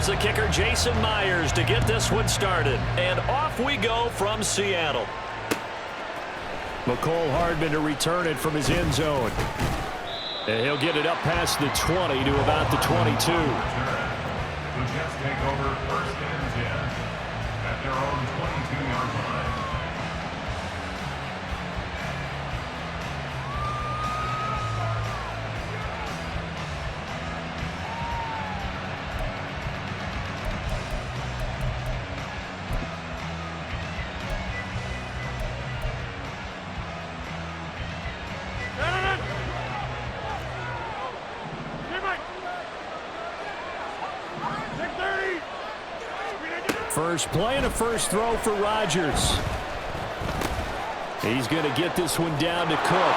Here's the kicker, Jason Myers, to get this one started. And off we go from Seattle. McCole Hardman to return it from his end zone. And he'll get it up past the 20 to about the 22. The Jets take over first and 10 at their own 22-yard line. First play and a first throw for Rodgers. He's going to get this one down to Cook.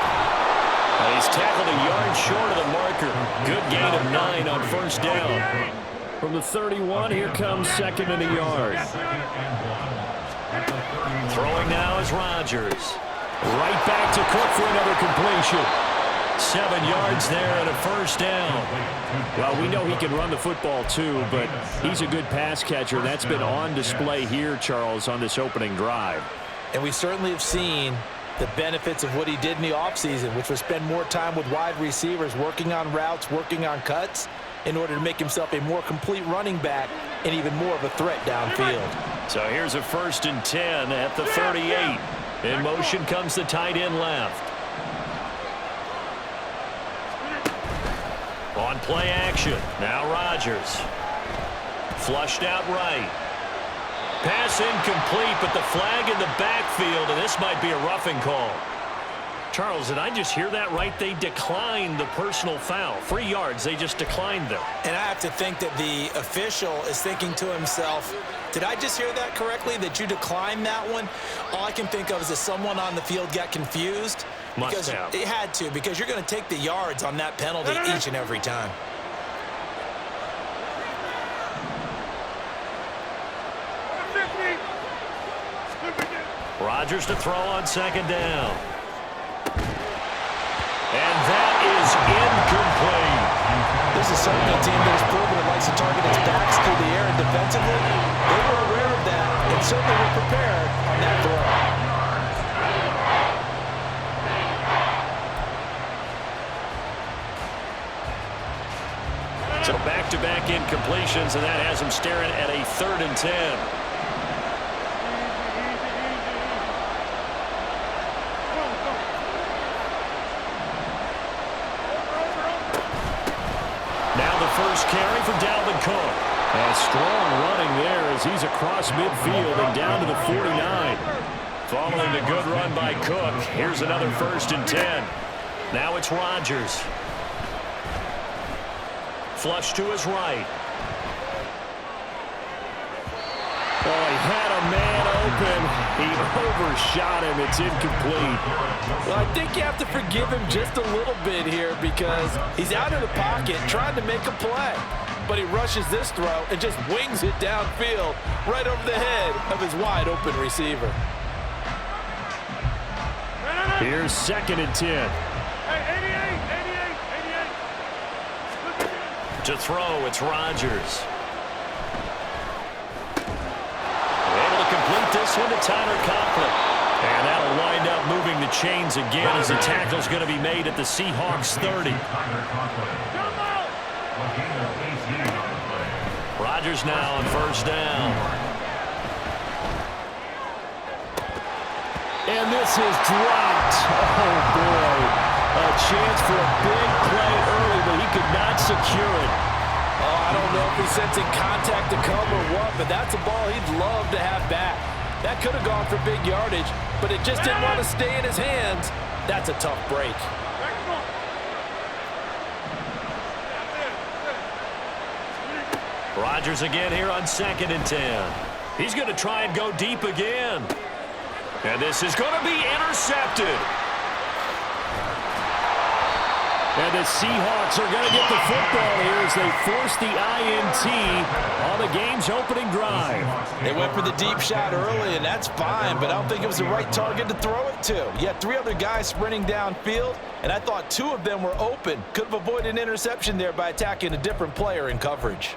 He's tackled a yard short of the marker. Good gain of 9 on first down. From the 31, here comes second and a yard. Throwing now is Rodgers. Right back to Cook for another completion. 7 yards there and a first down. Well, we know he can run the football too, but he's a good pass catcher. That's been on display here, Charles, on this opening drive. And we certainly have seen the benefits of what he did in the offseason, which was spend more time with wide receivers, working on routes, working on cuts, in order to make himself a more complete running back and even more of a threat downfield. So here's a first and 10 at the 38. In motion comes the tight end left. On play action, now Rodgers. Flushed out right. Pass incomplete, but the flag in the backfield, and this might be a roughing call. Charles, did I just hear that right? They declined the personal foul. 3 yards, they just declined them. And I have to think that the official is thinking to himself, did I just hear that correctly, that you declined that one? All I can think of is that someone on the field got confused. Must have. It had to, because you're going to take the yards on that penalty each and every time. Rodgers to throw on second down. And that is incomplete. This is certainly a team that has proven it likes to target its backs through the air and defensively. They were aware of that and certainly were prepared on that throw. So back-to-back incompletions, and that has him staring at a 3rd and 10. Now the first carry for Dalvin Cook. A strong running there as he's across midfield and down to the 49. Following the good run by Cook, here's another 1st and 10. Now it's Rodgers. Flush to his right. Oh, he had a man open. He overshot him. It's incomplete. Well, I think you have to forgive him just a little bit here because he's out of the pocket trying to make a play. But he rushes this throw and just wings it downfield right over the head of his wide open receiver. Here's 2nd and 10. To throw, it's Rodgers. Able to complete this one to Tyler Conklin. And that'll wind up moving the chains again as the tackle's going to be made at the Seahawks 30. Rodgers now on first down. And this is dropped. Oh, boy. A chance for a big play early, but he could not secure it. Oh, I don't know if he's sensing contact to come or what, but that's a ball he'd love to have back. That could have gone for big yardage, but it just didn't want to stay in his hands. That's a tough break. Rodgers again here on 2nd and 10. He's going to try and go deep again. And this is going to be intercepted. And the Seahawks are going to get the football here as they force the INT on the game's opening drive. They went for the deep shot early, and that's fine, but I don't think it was the right target to throw it to. You had 3 other guys sprinting downfield, and I thought 2 of them were open. Could have avoided an interception there by attacking a different player in coverage.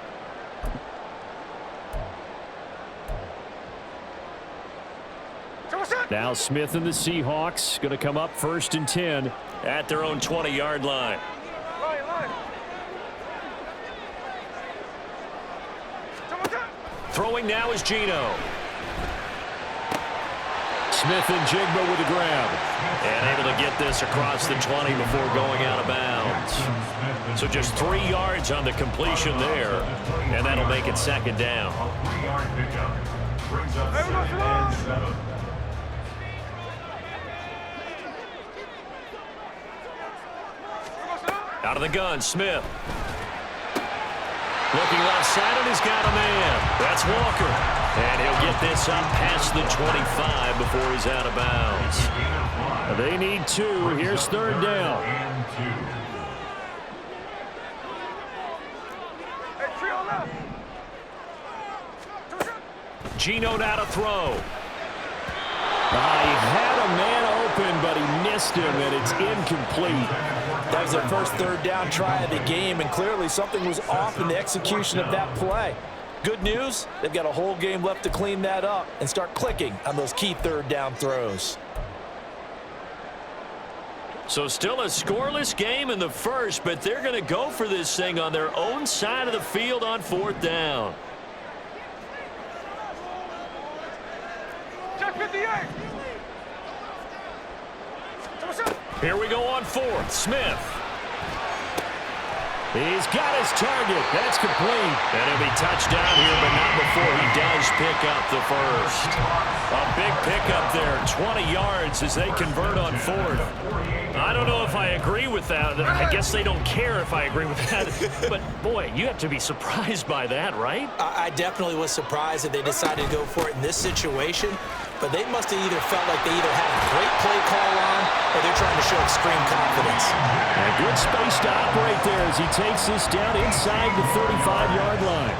Now Smith and the Seahawks going to come up 1st and 10 at their own 20-yard line. Throwing now is Geno. Smith and Jigba with the grab. And able to get this across the 20 before going out of bounds. So just 3 yards on the completion there. And that'll make it 2nd down. A 3-yard pickup brings up 2nd and 7. Out of the gun, Smith. Looking left side, and he's got a man. That's Walker. And he'll get this up past the 25 before he's out of bounds. They need 2. Here's 3rd down. Geno now to throw. He had a man open, but he missed him, and it's incomplete. That was their first 3rd down try of the game, and clearly something was off in the execution of that play. Good news, they've got a whole game left to clean that up and start clicking on those key 3rd down throws. So still a scoreless game in the first, but they're going to go for this thing on their own side of the field on 4th down. Here we go on 4th. Smith. He's got his target. That's complete. And it'll be touchdown here, but not before he does pick up the first. A big pickup there, 20 yards as they convert on 4th. I don't know if I agree with that. I guess they don't care if I agree with that. But, boy, you have to be surprised by that, right? I definitely was surprised that they decided to go for it in this situation. But they must have either felt like they either had a great play call on or they're trying to show extreme confidence. A good space to operate there as he takes this down inside the 35-yard line.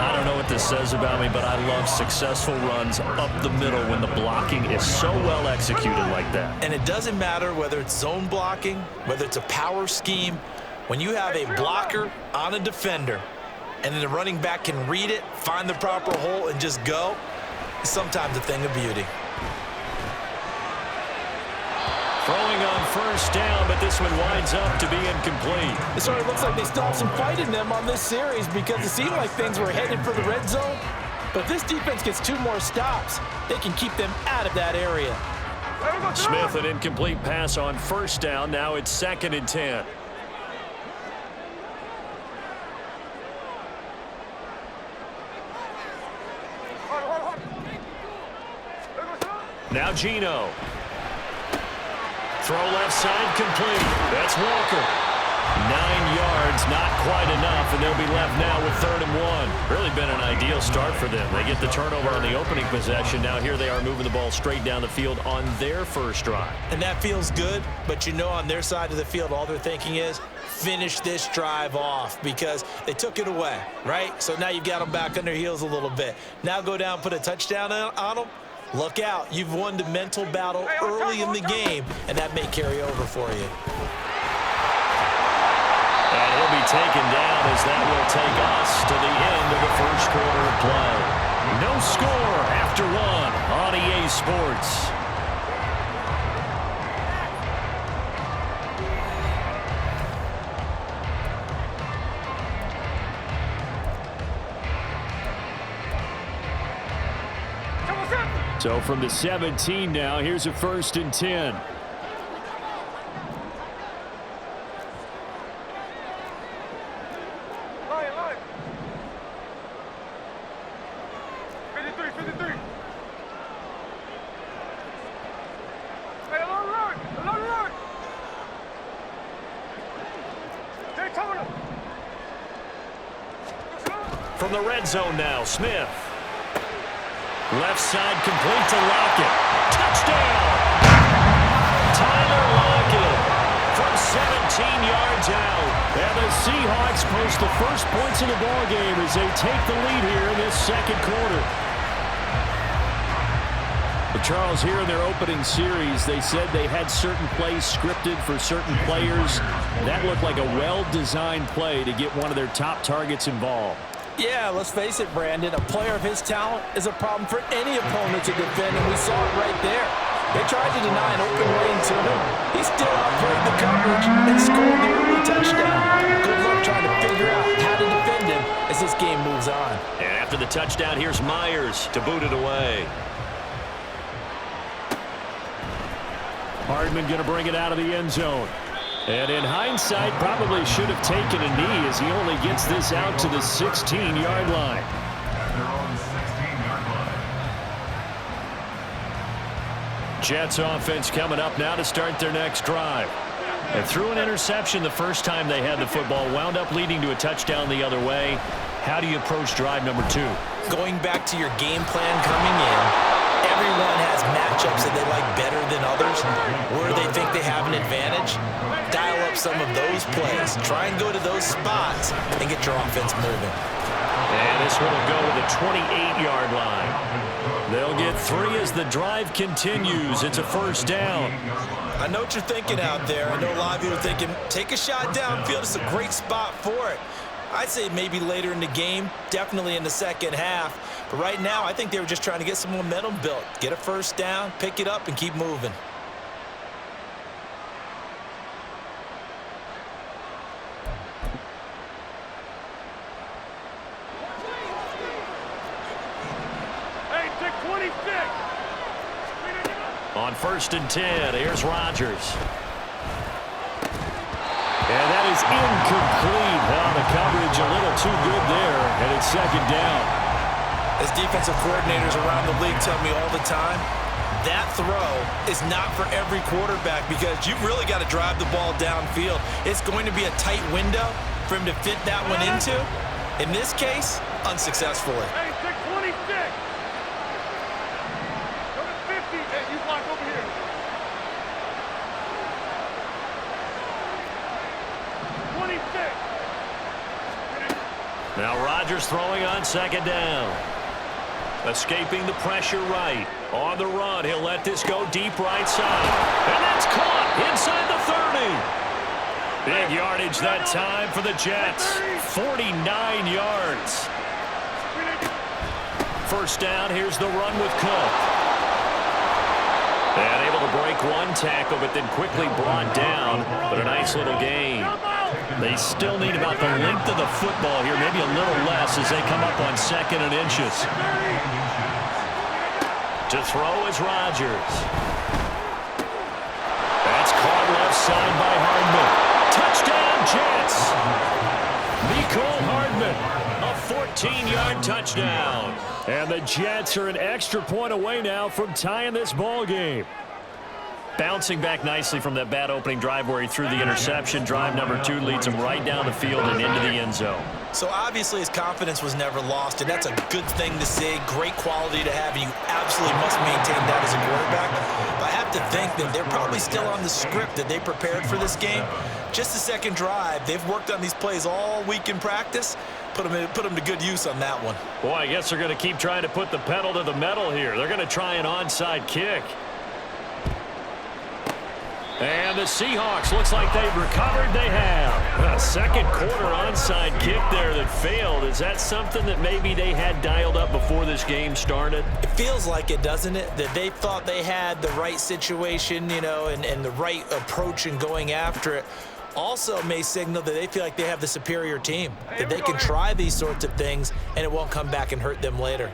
I don't know what this says about me, but I love successful runs up the middle when the blocking is so well executed like that. And it doesn't matter whether it's zone blocking, whether it's a power scheme. When you have a blocker on a defender and then the running back can read it, find the proper hole, and just go, it's sometimes a thing of beauty. Throwing on 1st down, but this one winds up to be incomplete. It sort of looks like they still have some fight in them on this series because it seemed like things were headed for the red zone. But if this defense gets 2 more stops, they can keep them out of that area. Smith, an incomplete pass on 1st down. Now it's 2nd and 10. Now Geno. Throw left side complete. That's Walker. 9 yards, not quite enough, and they'll be left now with 3rd and 1. Really been an ideal start for them. They get the turnover on the opening possession. Now here they are moving the ball straight down the field on their first drive. And that feels good, but you know on their side of the field, all they're thinking is finish this drive off because they took it away, right? So now you've got them back on their heels a little bit. Now go down, put a touchdown on them. Look out. You've won the mental battle early in the game, and that may carry over for you. And he'll be taken down as that will take us to the end of the first quarter of play. No score after 1 on EA Sports. So from the 17 now, here's a 1st and 10. From the red zone now, Smith. Left side complete to Lockett. Touchdown! Tyler Lockett from 17 yards out. And the Seahawks post the first points of the ballgame as they take the lead here in this 2nd quarter. But Charles, here in their opening series, they said they had certain plays scripted for certain players. That looked like a well-designed play to get one of their top targets involved. Yeah, let's face it, Brandon. A player of his talent is a problem for any opponent to defend, and we saw it right there. They tried to deny an open lane to him. He still outplayed the coverage and scored the early touchdown. Good luck trying to figure out how to defend him as this game moves on. And after the touchdown, here's Myers to boot it away. Hardman going to bring it out of the end zone. And in hindsight, probably should have taken a knee as he only gets this out to the 16-yard line. At their own 16-yard line. Jets offense coming up now to start their next drive. And threw an interception the first time they had the football, wound up leading to a touchdown the other way. How do you approach drive number 2? Going back to your game plan coming in, everyone has matchups that they like better than others, where they think they have an advantage. Dial up some of those plays. Try and go to those spots and get your offense moving. And this one will go to the 28-yard line. They'll get 3 as the drive continues. It's a first down. I know what you're thinking out there. I know a lot of you are thinking, take a shot downfield. It's a great spot for it. I'd say maybe later in the game, definitely in the second half. But right now, I think they were just trying to get some momentum built. Get a first down, pick it up, and keep moving. On 1st and 10, here's Rodgers. And that is incomplete. Well, the coverage a little too good there, and it's second down. As defensive coordinators around the league tell me all the time, that throw is not for every quarterback because you've really got to drive the ball downfield. It's going to be a tight window for him to fit that one into. In this case, unsuccessfully. Hey, take 26. Go to 50. Hey, you block over here. 26. Now Rodgers throwing on second down. Escaping the pressure right. On the run, he'll let this go deep right side. And that's caught inside the 30. Big yardage that time for the Jets. 49 yards. First down, here's the run with Cook. And able to break one tackle, but then quickly brought down. But a nice little gain. They still need about the length of the football here, maybe a little less as they come up on 2nd and inches. To throw is Rodgers. That's caught left side by Hardman. Touchdown, Jets. Mecole Hardman, a 14-yard touchdown. And the Jets are an extra point away now from tying this ball game. Bouncing back nicely from that bad opening drive where he threw the interception. Drive number 2 leads him right down the field and into the end zone. So obviously his confidence was never lost, and that's a good thing to see. Great quality to have, and you absolutely must maintain that as a quarterback. But I have to think that they're probably still on the script that they prepared for this game. Just the second drive. They've worked on these plays all week in practice. Put them to good use on that one. Boy, I guess they're going to keep trying to put the pedal to the metal here. They're going to try an onside kick. And the Seahawks, looks like they've recovered. They have. A second quarter onside kick there that failed. Is that something that maybe they had dialed up before this game started? It feels like it, doesn't it? That they thought they had the right situation, you know, and the right approach in going after it. Also may signal that they feel like they have the superior team, that they can try these sorts of things and it won't come back and hurt them later.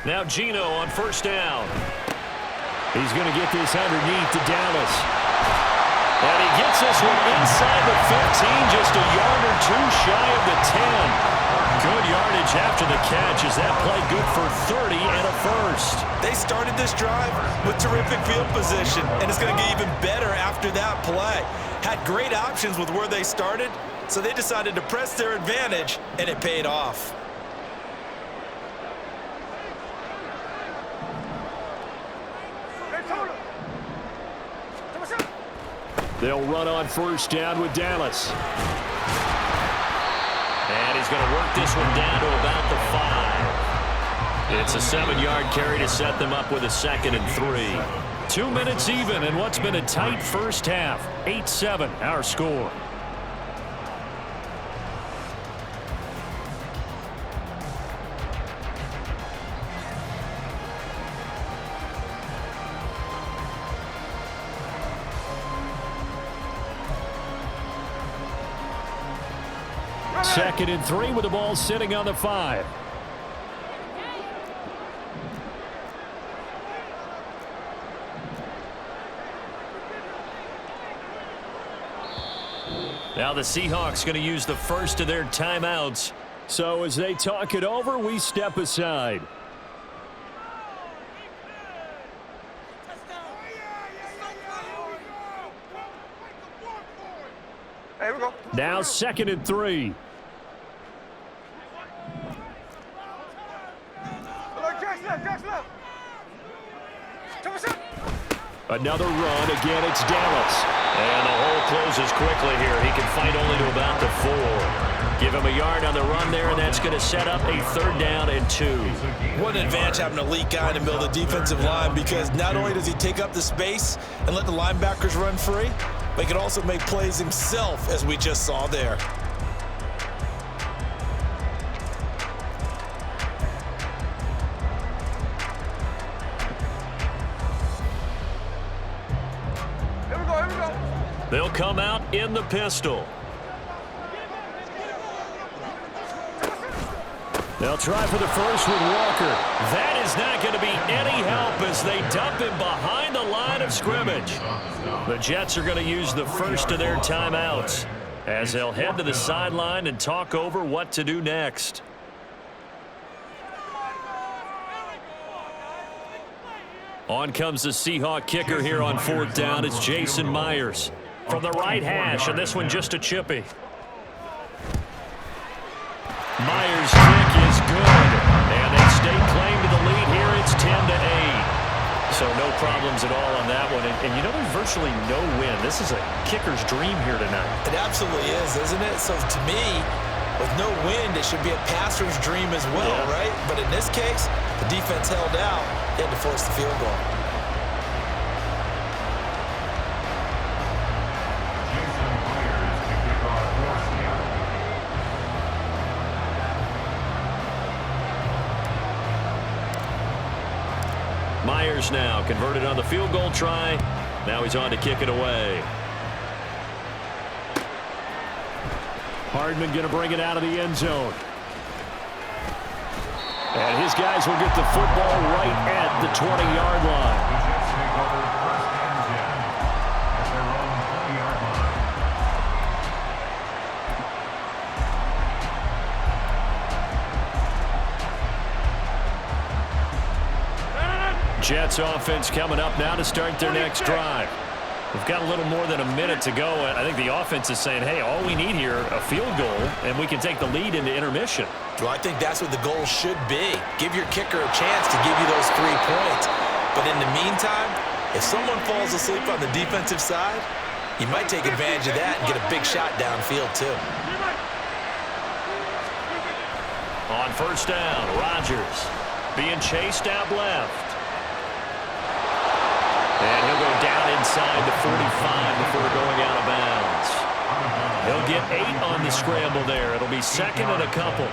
Now Geno on first down. He's going to get this underneath to Dallas. And he gets this one inside the 15, just a yard or two shy of the 10. Good yardage after the catch. Is that play good for 30 and a first? They started this drive with terrific field position, and it's going to get even better after that play. Had great options with where they started, so they decided to press their advantage, and it paid off. They'll run on first down with Dallas. And he's going to work this one down to about the 5. It's a 7-yard carry to set them up with a 2nd and 3. 2 minutes even in what's been a tight first half. 8-7 our score. 2nd and 3 with the ball sitting on the 5. Now the Seahawks going to use the first of their timeouts. So as they talk it over, we step aside. Here we go. Now 2nd and 3. Another run. Again, it's Dallas. And the hole closes quickly here. He can fight only to about the 4. Give him a yard on the run there, and that's going to set up a 3rd down and 2. What an advantage having an elite guy in the middle of the defensive line, because not only does he take up the space and let the linebackers run free, but he can also make plays himself, as we just saw there. They'll come out in the pistol. They'll try for the first with Walker. That is not going to be any help as they dump him behind the line of scrimmage. The Jets are going to use the first of their timeouts as they'll head to the sideline and talk over what to do next. On comes the Seahawk kicker here on 4th down. It's Jason Myers from the right hash, and this one just a chippy. Myers' kick is good, and they stay claim to the lead here. It's 10-8. So no problems at all on that one. And you know, there's virtually no win. This is a kicker's dream here tonight. It absolutely is, isn't it? So to me, with no wind, it should be a passer's dream as well, right? But in this case, the defense held out. They had to force the field goal. Myers now converted on the field goal try. Now he's on to kick it away. Hardman going to bring it out of the end zone. And his guys will get the football right at the 20-yard line. The Jets take over 1st and 10 at their own 20-yard line. Jets offense coming up now to start their next drive. We've got a little more than a minute to go. I think the offense is saying, hey, all we need here, a field goal, and we can take the lead into intermission. Well, I think that's what the goal should be. Give your kicker a chance to give you those 3 points. But in the meantime, if someone falls asleep on the defensive side, he might take advantage of that and get a big shot downfield too. On 1st down, Rodgers being chased out left. And he'll go down inside the 45 before going out of bounds. He'll get 8 on the scramble there. It'll be 2nd and a couple.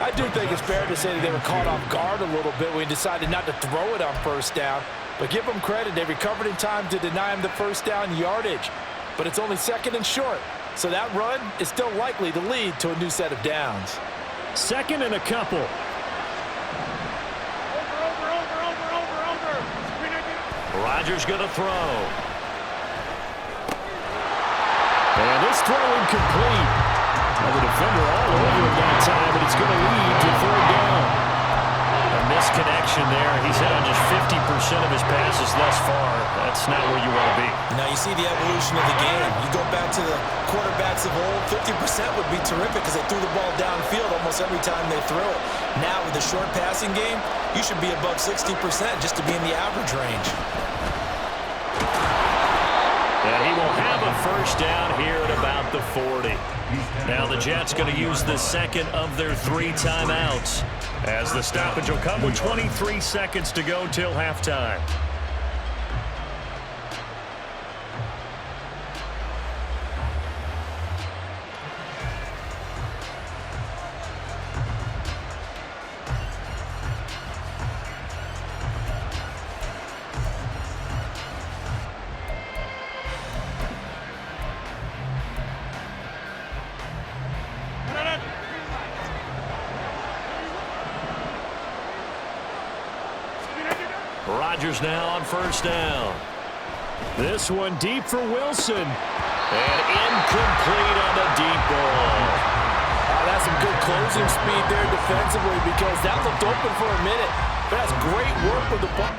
I do think it's fair to say that they were caught off guard a little bit when we decided not to throw it on 1st down. But give them credit. They recovered in time to deny him the 1st down yardage. But it's only 2nd and short. So that run is still likely to lead to a new set of downs. 2nd and a couple. Rodgers going to throw. And this throw incomplete. Well, the defender all over him that time, but it's going to lead to 3rd down. A misconnection there. He's hit on just 50% of his passes thus far. That's not where you want to be. Now you see the evolution of the game. You go back to the quarterbacks of old, 50% would be terrific because they threw the ball downfield almost every time they threw it. Now with the short passing game, you should be above 60% just to be in the average range. And he will have a 1st down here at about the 40. Now the Jets going to use the 2nd of their 3 timeouts as the stoppage will come with 23 seconds to go till halftime. Rodgers now on first down. This one deep for Wilson. And incomplete on the deep ball. That's some good closing speed there defensively because that looked open for a minute. But that's great work with the ball.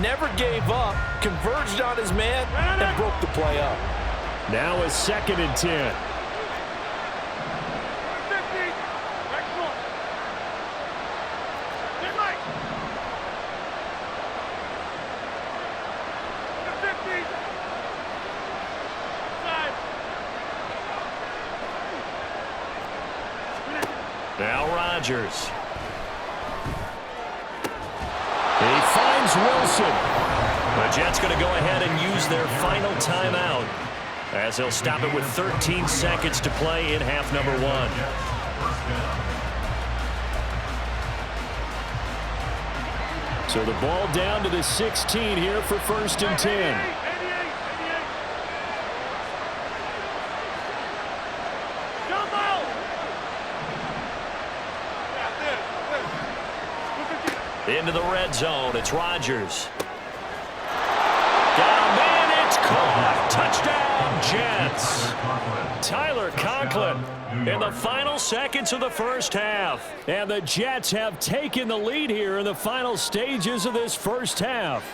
Never gave up, converged on his man, and broke the play up. Now a 2nd and 10. Now Rodgers. He finds Wilson. The Jets going to go ahead and use their final timeout as they'll stop it with 13 seconds to play in half number 1. So the ball down to the 16 here for 1st and 10. Into the red zone. It's Rodgers. Got a man. It's caught. Touchdown, Jets. Tyler Conklin in the final seconds of the first half. And the Jets have taken the lead here in the final stages of this first half.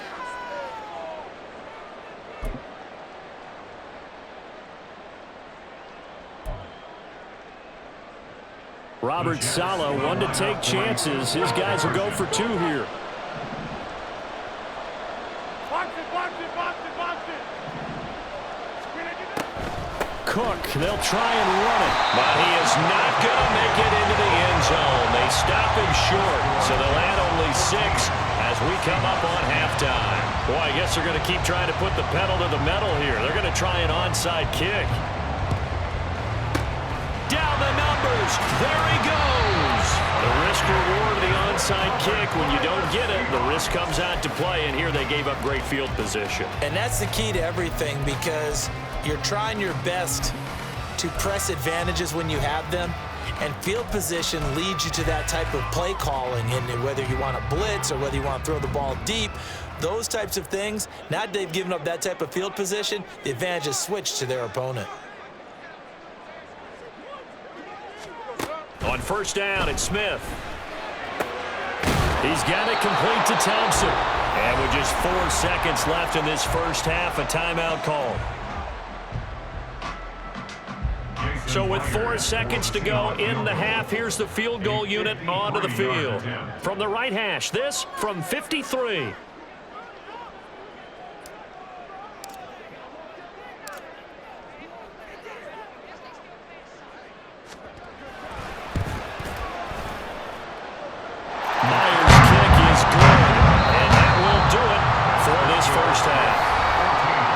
Robert Saleh, one to take chances. His guys will go for 2 here. Cook, they'll try and run it. But he is not going to make it into the end zone. They stop him short, so they'll add only 6 as we come up on halftime. Boy, I guess they're going to keep trying to put the pedal to the metal here. They're going to try an onside kick. Down the numbers. There he goes. The risk reward of the onside kick. When you don't get it, the risk comes out to play, and here they gave up great field position. And that's the key to everything because you're trying your best to press advantages when you have them, and field position leads you to that type of play calling. And whether you want to blitz or whether you want to throw the ball deep, those types of things, now that they've given up that type of field position, the advantage is switched to their opponent. On first down, it's Smith. He's got it complete to Thompson. And with just 4 seconds left in this first half, a timeout call. So with 4 seconds to go in the half, here's the field goal unit onto the field. From the right hash, this from 53.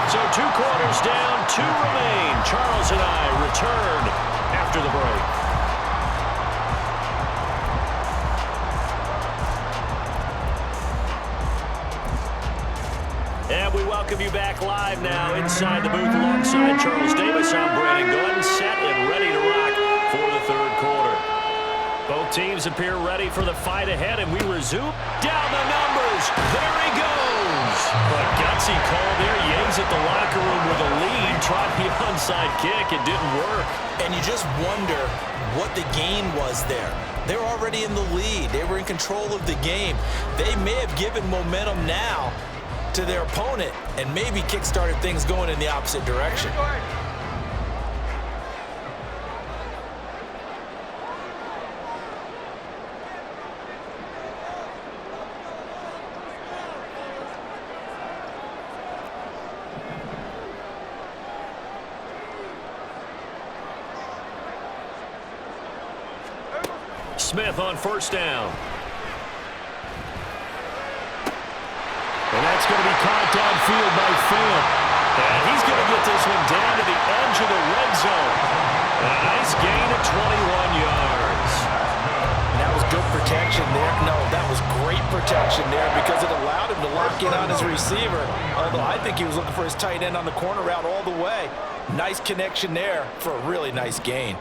So 2 quarters down, 2 remain. Charles and I return after the break. And we welcome you back live now inside the booth alongside Charles Davis. I'm Brandon Glenn, set and ready to rock for the 3rd quarter. Both teams appear ready for the fight ahead, and we resume. Down the numbers. There he goes. A gutsy call there. Yangs at the locker room with a lead. Tried the onside kick. It didn't work. And you just wonder what the gain was there. They were already in the lead. They were in control of the game. They may have given momentum now to their opponent and maybe kick-started things going in the opposite direction. Smith on first down. And that's going to be caught downfield by Pham. And he's going to get this one down to the edge of the red zone. A nice gain of 21 yards. That was good protection there. No, that was great protection there because it allowed him to lock in on his receiver. Well, I think he was looking for his tight end on the corner route all the way. Nice connection there for a really nice gain.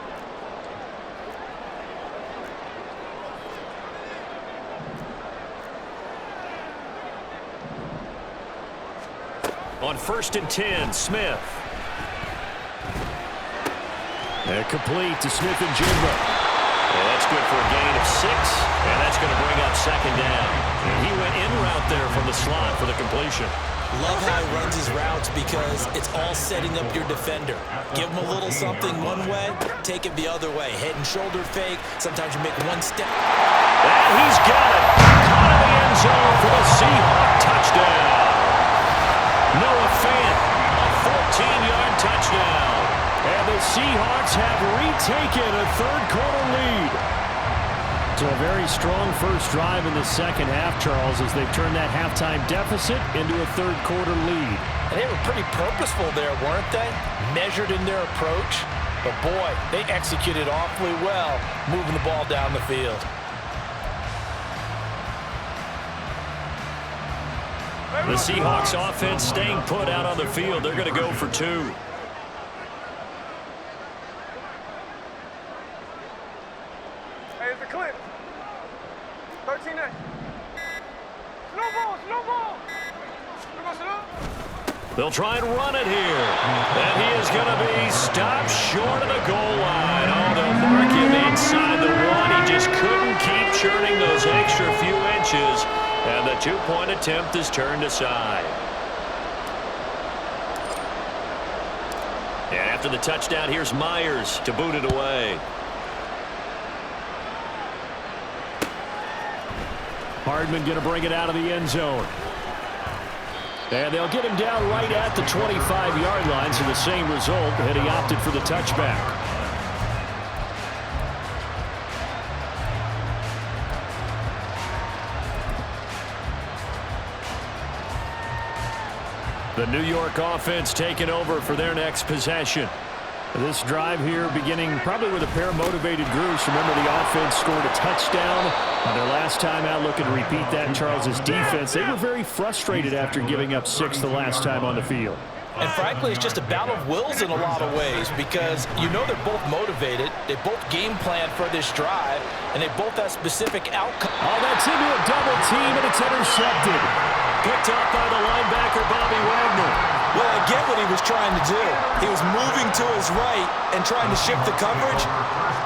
On 1st and 10, Smith. And complete to Smith and Jigba. And that's good for a gain of 6, and that's going to bring up 2nd down. And he went in route there from the slot for the completion. Love how he runs his routes because it's all setting up your defender. Give him a little something one way, take it the other way. Head and shoulder fake. Sometimes you make one step. And he's got it. Caught in the end zone for the Seahawk touchdown. Noah Fant, a 14-yard touchdown. And the Seahawks have retaken a third-quarter lead. So a very strong first drive in the second half, Charles, as they've turned that halftime deficit into a third-quarter lead. And they were pretty purposeful there, weren't they? Measured in their approach. But, boy, they executed awfully well, moving the ball down the field. The Seahawks offense staying put out on the field. They're going to go for 2. Hey, it's a clip. 13-8. Slow ball, slow ball. They'll try and run it here. And he is going to be stopped short of the goal line. Oh, they'll mark him inside the 1. He just couldn't keep churning those extra few inches. And the 2-point attempt is turned aside. And after the touchdown, here's Myers to boot it away. Hardman going to bring it out of the end zone. And they'll get him down right at the 25-yard line, so the same result, and he opted for the touchback. The New York offense taking over for their next possession. This drive here beginning probably with a pair of motivated groups. Remember, the offense scored a touchdown on their last time out. Looking to repeat that in Charles's defense. They were very frustrated after giving up 6 the last time on the field. And frankly, it's just a battle of wills in a lot of ways because you know they're both motivated. They both game plan for this drive, and they both have specific outcomes. Oh, that's into a double team, and it's intercepted. Picked up by the linebacker, Bobby Wagner. Well, I get what he was trying to do. He was moving to his right and trying to shift the coverage,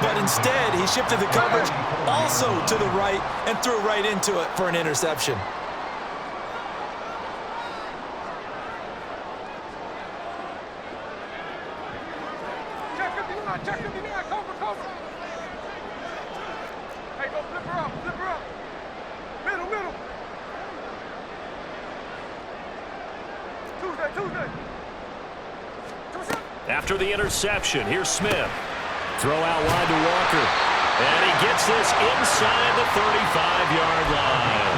but instead he shifted the coverage also to the right and threw right into it for an interception. Check 59, cover. Hey, go flip her up. Middle. Tuesday. After the interception, here's Smith. Throw out wide to Walker. And he gets this inside the 35-yard line.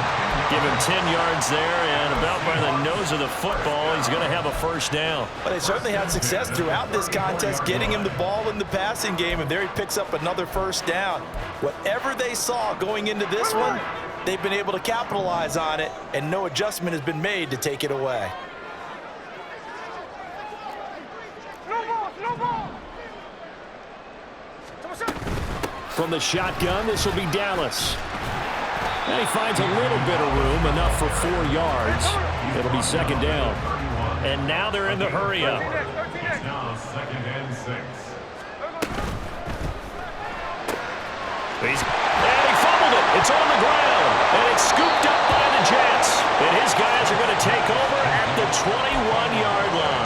Give him 10 yards there, and about by the nose of the football, he's going to have a first down. But they certainly had success throughout this contest, getting him the ball in the passing game, and there he picks up another first down. Whatever they saw going into this one, they've been able to capitalize on it, and no adjustment has been made to take it away. From the shotgun, this will be Dallas. And he finds a little bit of room, enough for 4 yards. It'll be 2nd down. And now they're in the hurry up. It's now 2nd and 6. And he fumbled it. It's on the ground. And it's scooped up by the Jets. And his guys are going to take over at the 21-yard line.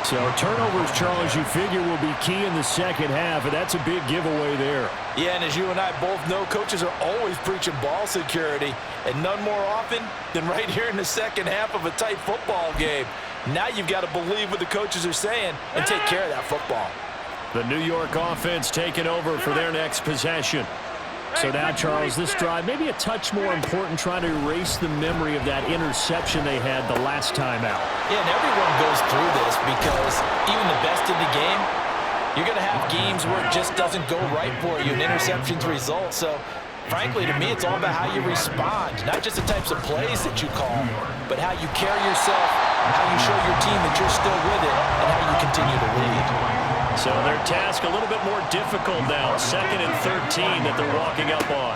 So turnovers, Charles, you figure will be key in the second half, and that's a big giveaway there. Yeah, and as you and I both know, coaches are always preaching ball security, and none more often than right here in the second half of a tight football game. Now you've got to believe what the coaches are saying and take care of that football. The New York offense taking over for their next possession. So now, Charles, this drive maybe a touch more important, trying to erase the memory of that interception they had the last time out. Yeah, and everyone goes through this because even the best in the game, you're going to have games where it just doesn't go right for you, and interceptions result. So, frankly, to me, it's all about how you respond, not just the types of plays that you call, but how you carry yourself how you show your team that you're still with it, and how you continue to lead. So their task a little bit more difficult now. 2nd and 13 that they're walking up on.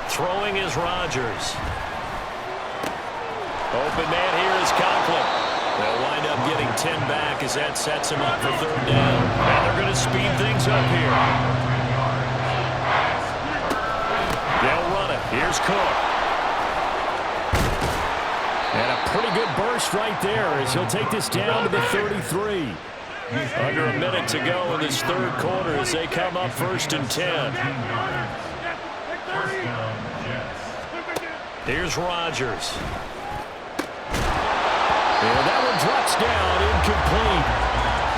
Throwing is Rodgers. Open man here is Conklin. They'll wind up getting 10 back as that sets him up for 3rd down. And they're going to speed things up here. They'll run it. Here's Cook. And a pretty good burst right there as he'll take this down to the 33. Under a minute to go in this 3rd quarter as they come up 1st and 10. Here's Rodgers. And that one drops down, incomplete.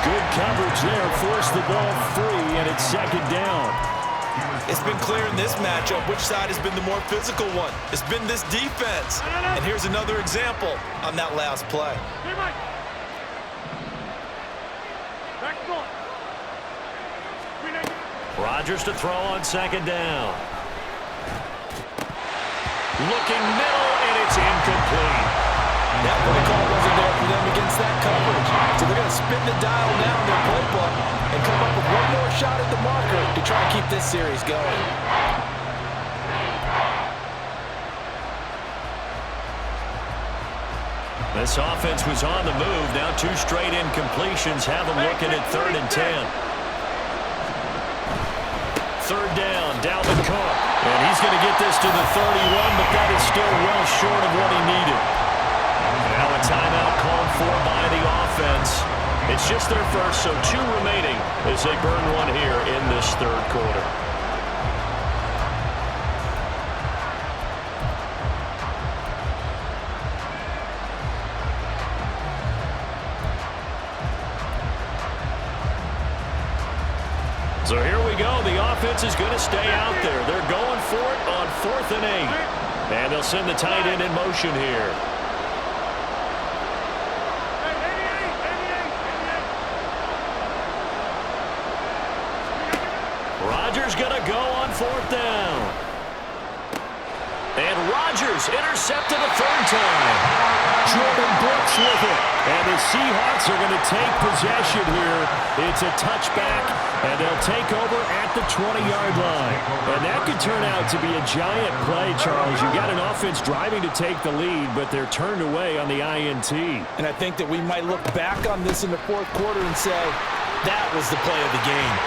Good coverage there, forced the ball free, and it's 2nd down. It's been clear in this matchup which side has been the more physical one. It's been this defense. And here's another example on that last play. Rodgers to throw on 2nd down. Looking middle, and it's incomplete. That play call wasn't there for them against that coverage. So they're going to spin the dial now in their playbook and come up with one more shot at the marker to try and keep this series going. This offense was on the move. Now 2 straight incompletions have them looking at 3rd and 10. 3rd down, Dalvin Cook. And he's going to get this to the 31, but that is still well short of what he needed. Now a timeout called for by the offense. It's just their first, so 2 remaining as they burn one here in this 3rd quarter. So here we go. The offense is going to stay out there. They're going for it on 4th and 8. And they'll send the tight end in motion here. Rodgers going to go on 4th down. And Rodgers intercepted a 3rd time. Jordan Brooks with it. And the Seahawks are going to take possession here. It's a touchback, and they'll take over at the 20-yard line. And that could turn out to be a giant play, Charles. You've got an offense driving to take the lead, but they're turned away on the INT. And I think that we might look back on this in the 4th quarter and say, that was the play of the game.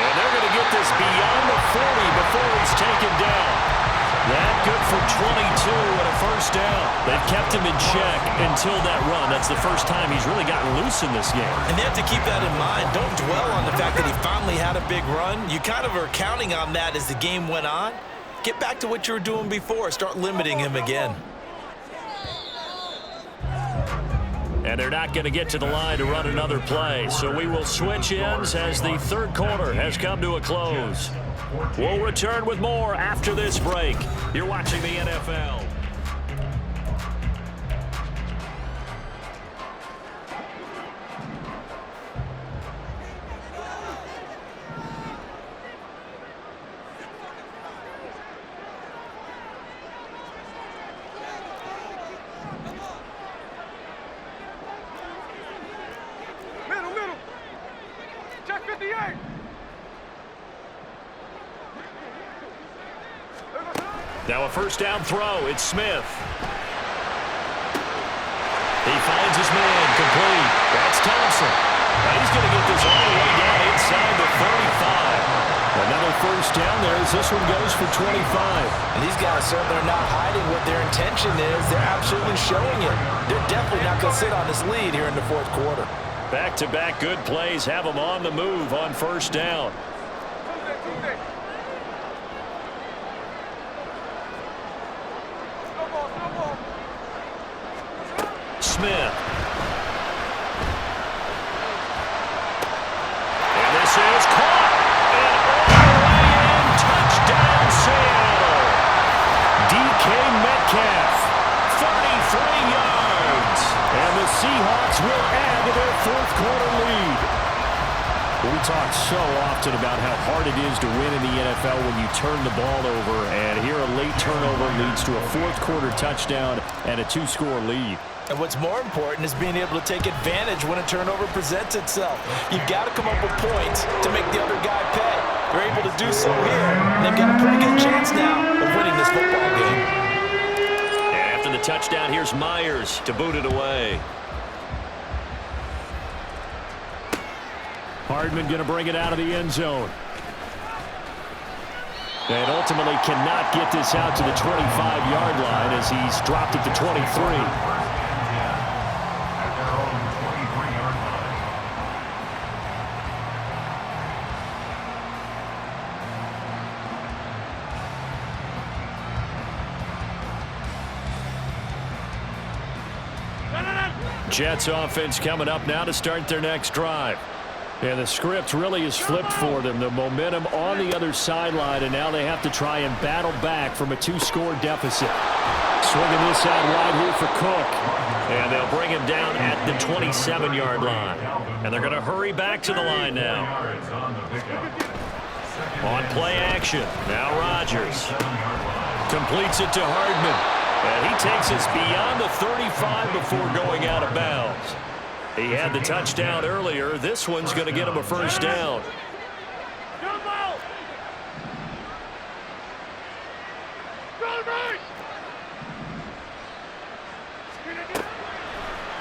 And they're going to get this beyond the 40 before he's taken down. That good for 22 and a 1st down. They've kept him in check until that run. That's the first time he's really gotten loose in this game. And they have to keep that in mind. Don't dwell on the fact that he finally had a big run. You kind of are counting on that as the game went on. Get back to what you were doing before. Start limiting him again. And they're not going to get to the line to run another play. So we will switch ends as the 3rd quarter has come to a close. We'll return with more after this break. You're watching the NFL. Middle. Check 58. Now a 1st down throw. It's Smith. He finds his man. Complete. That's Thompson. Now he's going to get this all the way down inside the 35. Another 1st down there as this one goes for 25. And these guys certainly are not hiding what their intention is. They're absolutely showing it. They're definitely not going to sit on this lead here in the 4th quarter. Back-to-back good plays have them on the move on 1st down. Tuesday. Snowball. Smith. And this is caught. And all the way in. Touchdown, Seattle. DK Metcalf. 33 yards. And the Seahawks will add to their 4th quarter lead. We talked so often often about how hard it is to win in the NFL when you turn the ball over. And here a late turnover leads to a fourth-quarter touchdown and a two-score lead. And what's more important is being able to take advantage when a turnover presents itself. You've got to come up with points to make the other guy pay. They're able to do so here, and they've got a pretty good chance now of winning this football game. And after the touchdown, here's Myers to boot it away. Hardman going to bring it out of the end zone. And ultimately cannot get this out to the 25-yard line as he's dropped it to 23. Jets offense coming up now to start their next drive. And the script really is flipped for them. The momentum on the other sideline, and now they have to try and battle back from a two-score deficit. Swinging this out wide here for Cook. And they'll bring him down at the 27-yard line. And they're going to hurry back to the line now. On play action, now Rodgers. Completes it to Hardman. And he takes us beyond the 35 before going out of bounds. He had the touchdown earlier. This one's going to get him a first down.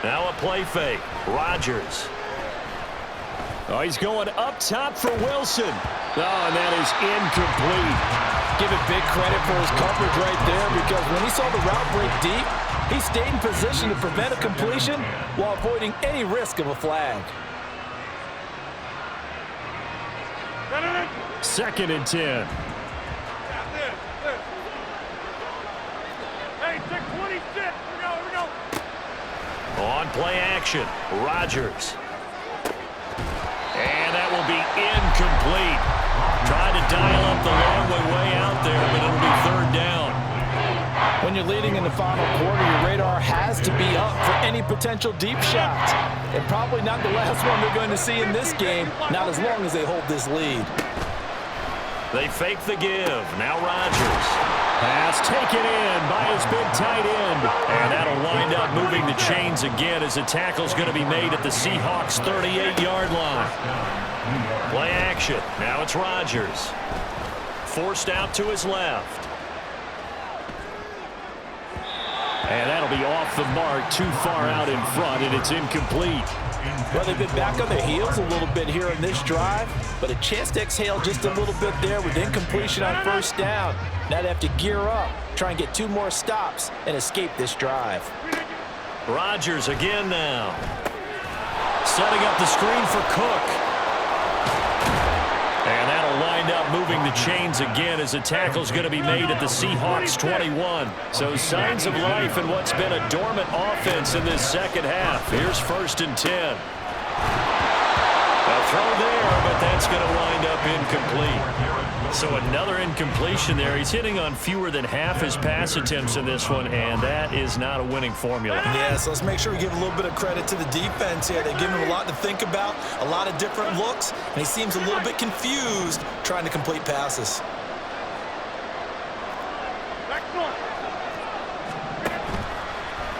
Now a play fake. Rodgers. Oh, he's going up top for Wilson. Oh, and that is incomplete. Give it big credit for his coverage right there, because when he saw the route break deep, he stayed in position to prevent a completion while avoiding any risk of a flag. 2nd and 10. Hey, take 26. Here we go. On play action, Rodgers. And that will be incomplete. Tried to dial up the long way out there, but it'll be 3rd down. When you're leading in the final quarter, your radar has to be up for any potential deep shots. And probably not the last one they're going to see in this game, not as long as they hold this lead. They fake the give. Now Rodgers. Pass taken in by his big tight end. And that'll wind up moving the chains again as the tackle's going to be made at the Seahawks' 38-yard line. Play action. Now it's Rodgers. Forced out to his left. And that'll be off the mark, too far out in front, and it's incomplete. Well, they've been back on their heels a little bit here in this drive, but a chance to exhale just a little bit there with incompletion on first down. Now they have to gear up, try and get 2 more stops, and escape this drive. Rodgers again now. Setting up the screen for Cook. And that'll wind up moving the chains again as the tackle's going to be made at the Seahawks' 21. So signs of life in what's been a dormant offense in this second half. Here's 1st and 10. A throw there, but that's going to wind up incomplete. So another incompletion there. He's hitting on fewer than half his pass attempts in this one, and that is not a winning formula. Yeah, so let's make sure we give a little bit of credit to the defense here. They give him a lot to think about, a lot of different looks, and he seems a little bit confused trying to complete passes.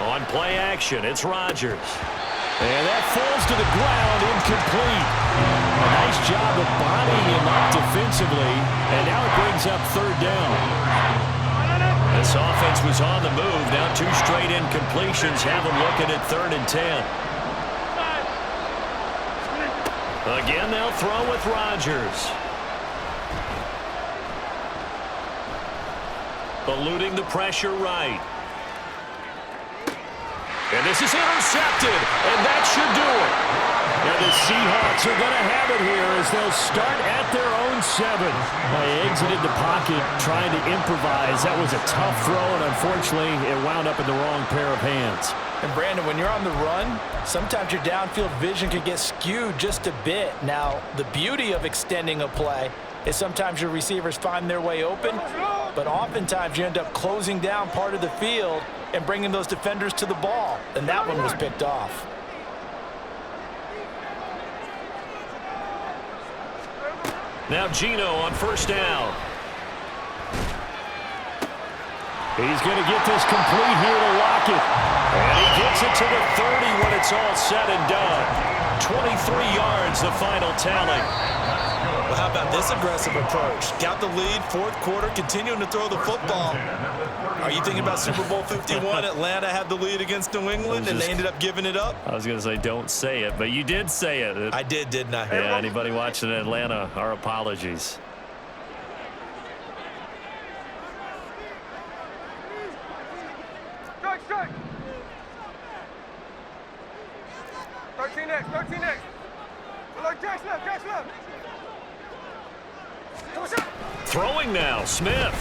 On play action, it's Rodgers. And that falls to the ground, incomplete. A nice job of bodying him up defensively, and now it brings up 3rd down. This offense was on the move. Now 2 straight incompletions have them looking at 3rd and 10. Again, they'll throw with Rodgers. Eluding the pressure right. And this is intercepted, and that should do it. And the Seahawks are going to have it here as they'll start at their own 7. They exited the pocket trying to improvise. That was a tough throw, and unfortunately, it wound up in the wrong pair of hands. And Brandon, when you're on the run, sometimes your downfield vision can get skewed just a bit. Now, the beauty of extending a play is sometimes your receivers find their way open, but oftentimes you end up closing down part of the field and bringing those defenders to the ball, and that one was picked off. Now Gino on first down. He's going to get this complete here to Lockett. And he gets it to the 30 when it's all said and done. 23 yards, the final tally. Well, how about this aggressive approach? Got the lead, fourth quarter, continuing to throw the football. Are you thinking about Super Bowl 51? Atlanta had the lead against New England, and they ended up giving it up? I was going to say don't say it, but you did say it. I did, didn't I? Yeah, anybody watching Atlanta, our apologies. Strike, strike. 13 next, 13 next. Look, Jack's left, Jack's left. Throwing now, Smith.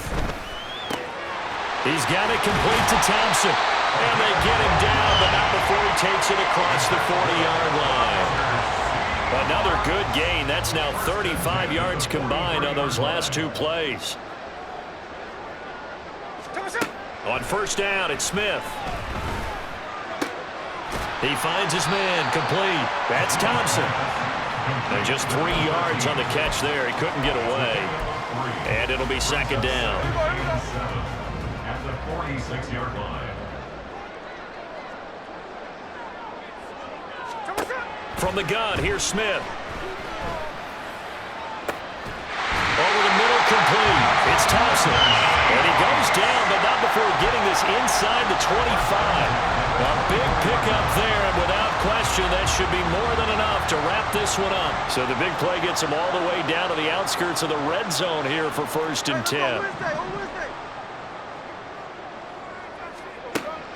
He's got it complete to Thompson. And they get him down, but not before he takes it across the 40-yard line. Another good gain. That's now 35 yards combined on those last two plays. On first down, it's Smith. He finds his man, complete. That's Thompson. And just 3 yards on the catch there. He couldn't get away. And it'll be second down. At the 46-yard line. From the gun, here's Smith. Over the middle, complete. It's Thompson. And he goes down, but not before getting this inside the 25. A big pickup there, and without question, that should be more than enough to wrap this one up. So the big play gets him all the way down to the outskirts of the red zone here for 1st and 10.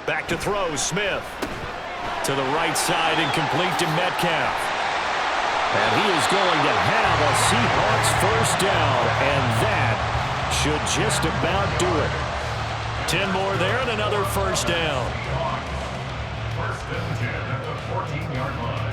Back to throw, Smith. To the right side and complete to Metcalf. And he is going to have a Seahawks first down, and that should just about do it. 10 more there and another first down. 1st and 10 at the 14-yard line.